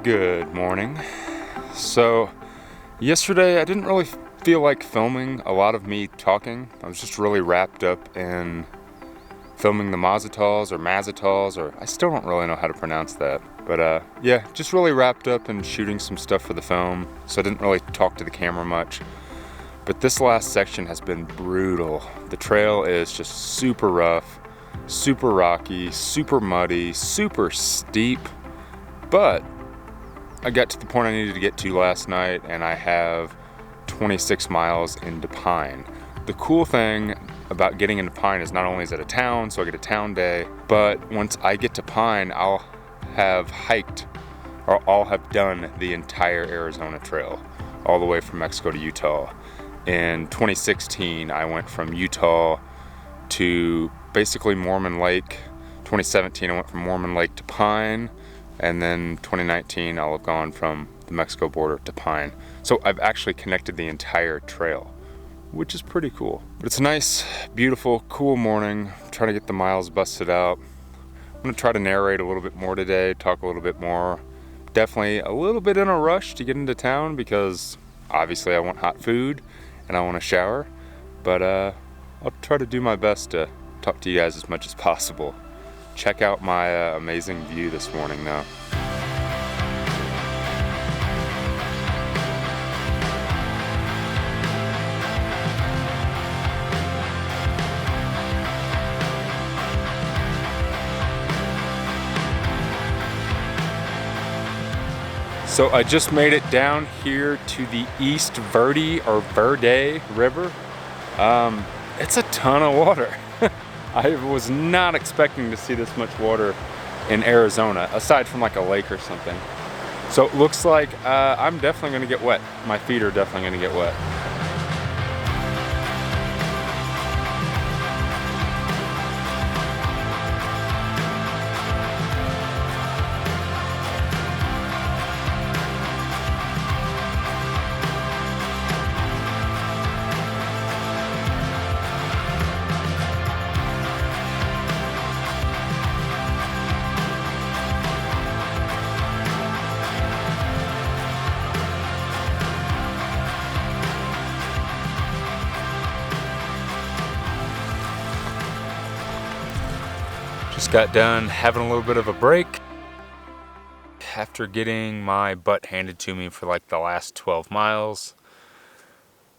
Good morning. So, yesterday I didn't really feel like filming a lot of me talking. I was just really wrapped up in filming the mazatals, or I still don't really know how to pronounce that. But yeah, just really wrapped up in shooting some stuff for the film, so I didn't really talk to the camera much. But this last section has been brutal. The trail is just super rough, super rocky, super muddy, super steep, but I got to the point I needed to get to last night, and I have 26 miles into Pine. The cool thing about getting into Pine is not only is it a town, so I get a town day, but once I get to Pine, I'll have hiked, or I'll have done the entire Arizona Trail, all the way from Mexico to Utah. In 2016, I went from Utah to basically Mormon Lake. 2017, I went from Mormon Lake to Pine. And then 2019, I'll have gone from the Mexico border to Pine. So I've actually connected the entire trail, which is pretty cool. But it's a nice, beautiful, cool morning. I'm trying to get the miles busted out. I'm gonna try to narrate a little bit more today, talk a little bit more. Definitely a little bit in a rush to get into town because obviously I want hot food and I want to shower. But I'll try to do my best to talk to you guys as much as possible. Check out my amazing view this morning now. So I just made it down here to the East Verde River. It's a ton of water. I was not expecting to see this much water in Arizona, aside from like a lake or something. So it looks like I'm definitely gonna get wet. My feet are definitely gonna get wet. Just got done having a little bit of a break after getting my butt handed to me for like the last 12 miles.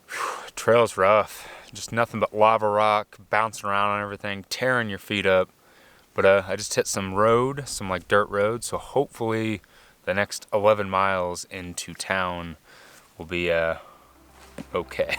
Whew, trail's rough, just nothing but lava rock, bouncing around on everything, tearing your feet up. But I just hit some road, some like dirt road, so hopefully the next 11 miles into town will be okay.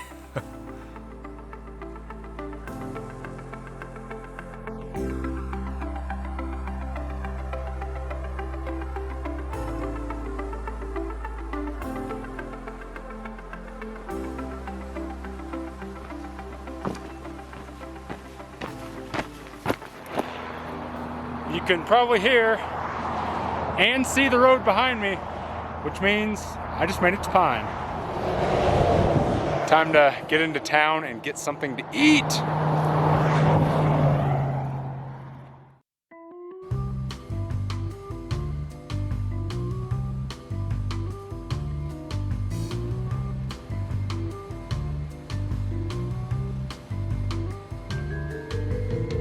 You can probably hear and see the road behind me, which means I just made it to Pine. Time to get into town and get something to eat.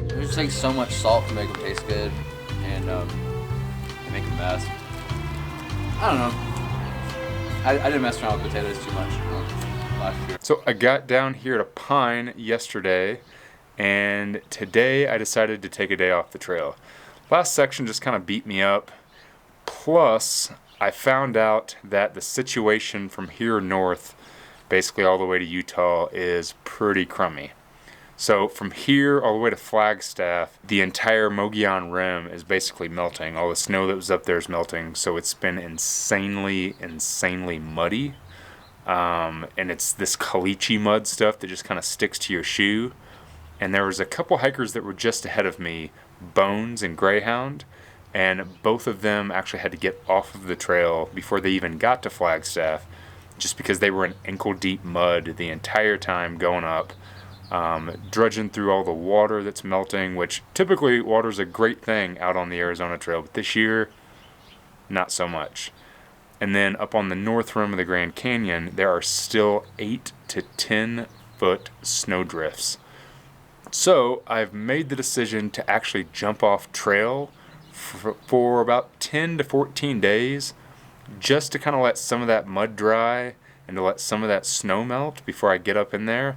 It just takes so much salt to make them taste good, and they make a mess. I don't know. I didn't mess around with potatoes too much last year. So I got down here to Pine yesterday, and today I decided to take a day off the trail. Last section just kind of beat me up. Plus, I found out that the situation from here north, basically all the way to Utah, is pretty crummy. So from here all the way to Flagstaff, the entire Mogollon Rim is basically melting. All the snow that was up there is melting, so it's been insanely muddy. And it's this caliche mud stuff that just kind of sticks to your shoe. And there was a couple hikers that were just ahead of me, Bones and Greyhound, and both of them actually had to get off of the trail before they even got to Flagstaff, just because they were in ankle-deep mud the entire time going up. Drudging through all the water that's melting, which typically water's a great thing out on the Arizona Trail, but this year, not so much. And then up on the north rim of the Grand Canyon, there are still 8 to 10 foot snowdrifts. So I've made the decision to actually jump off trail for about 10 to 14 days, just to kind of let some of that mud dry and to let some of that snow melt before I get up in there.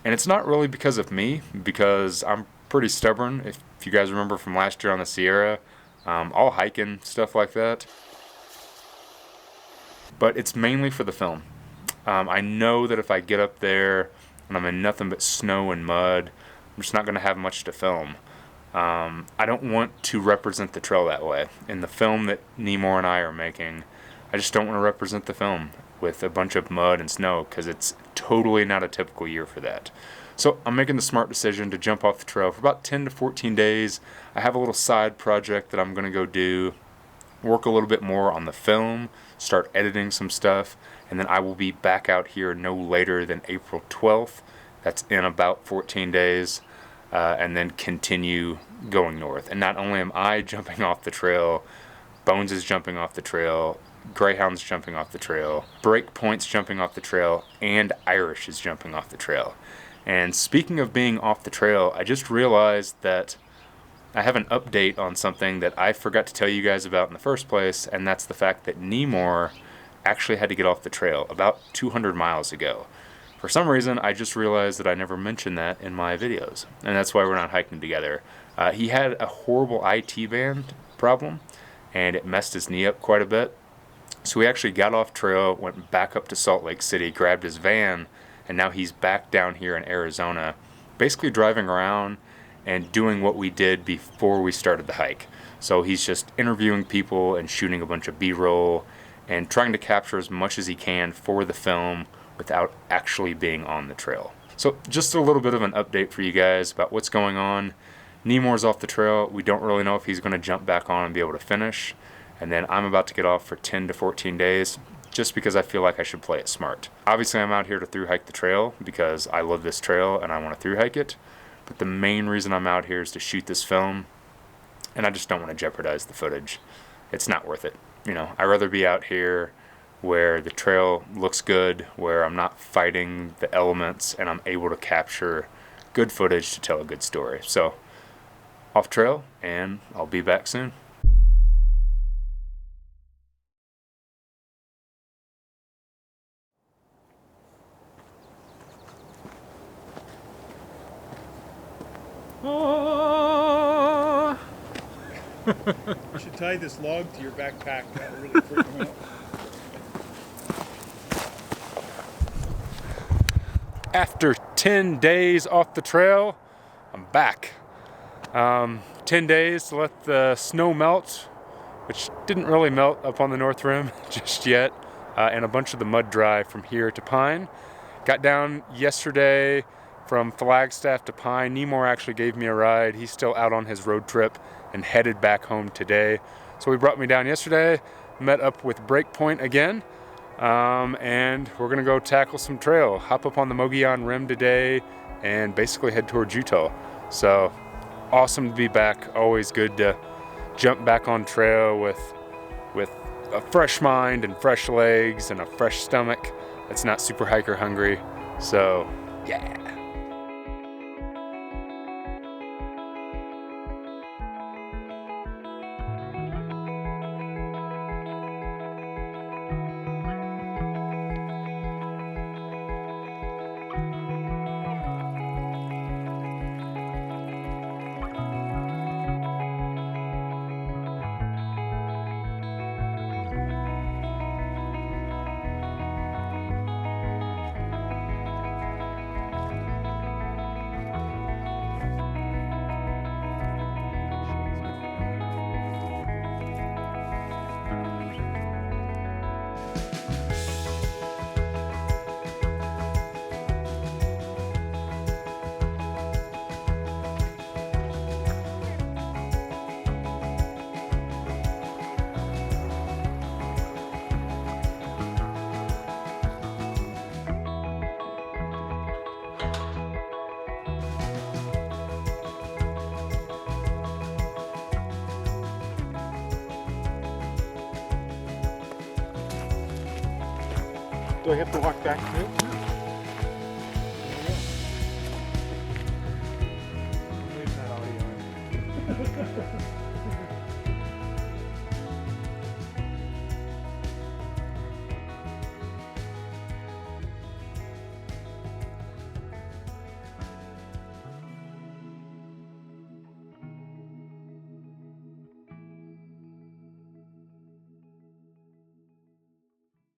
And it's not really because of me, because I'm pretty stubborn. If you guys remember from last year on the Sierra, I'll hike and stuff like that. But it's mainly for the film. I know that if I get up there and I'm in nothing but snow and mud, I'm just not going to have much to film. I don't want to represent the trail that way. In the film that Nemor and I are making, I just don't want to represent the film with a bunch of mud and snow, because it's totally not a typical year for that. So I'm making the smart decision to jump off the trail for about 10 to 14 days. I have a little side project that I'm going to go do, work a little bit more on the film, start editing some stuff, and then I will be back out here no later than April 12th. That's in about 14 days, and then continue going north. And not only am I jumping off the trail, Bones is jumping off the trail, Greyhound's jumping off the trail, Breakpoint's jumping off the trail, and Irish is jumping off the trail. And speaking of being off the trail, I just realized that I have an update on something that I forgot to tell you guys about in the first place, and that's the fact that Nemor actually had to get off the trail about 200 miles ago. For some reason, I just realized that I never mentioned that in my videos, and that's why we're not hiking together. He had a horrible IT band problem, and it messed his knee up quite a bit. So he actually got off trail, went back up to Salt Lake City, grabbed his van, and now he's back down here in Arizona, basically driving around and doing what we did before we started the hike. So he's just interviewing people and shooting a bunch of B-roll and trying to capture as much as he can for the film without actually being on the trail. So just a little bit of an update for you guys about what's going on. Nemor's off the trail. We don't really know if he's going to jump back on and be able to finish. And then I'm about to get off for 10 to 14 days, just because I feel like I should play it smart. Obviously, I'm out here to thru-hike the trail because I love this trail and I want to thru-hike it. But the main reason I'm out here is to shoot this film, and I just don't want to jeopardize the footage. It's not worth it. You know, I'd rather be out here where the trail looks good, where I'm not fighting the elements, and I'm able to capture good footage to tell a good story. So, off trail, and I'll be back soon. You should tie this log to your backpack. That'll really freak them out. After 10 days off the trail, I'm back. 10 days to let the snow melt, which didn't really melt up on the north rim just yet, and a bunch of the mud dry from here to Pine. Got down yesterday from Flagstaff to Pine. Nemor actually gave me a ride. He's still out on his road trip and headed back home today. So he brought me down yesterday, met up with Breakpoint again, and we're gonna go tackle some trail, hop up on the Mogollon Rim today, and basically head towards Utah. So awesome to be back. Always good to jump back on trail with a fresh mind and fresh legs and a fresh stomach that's not super hiker hungry. So yeah. Do I have to walk back too? Leave that audio in.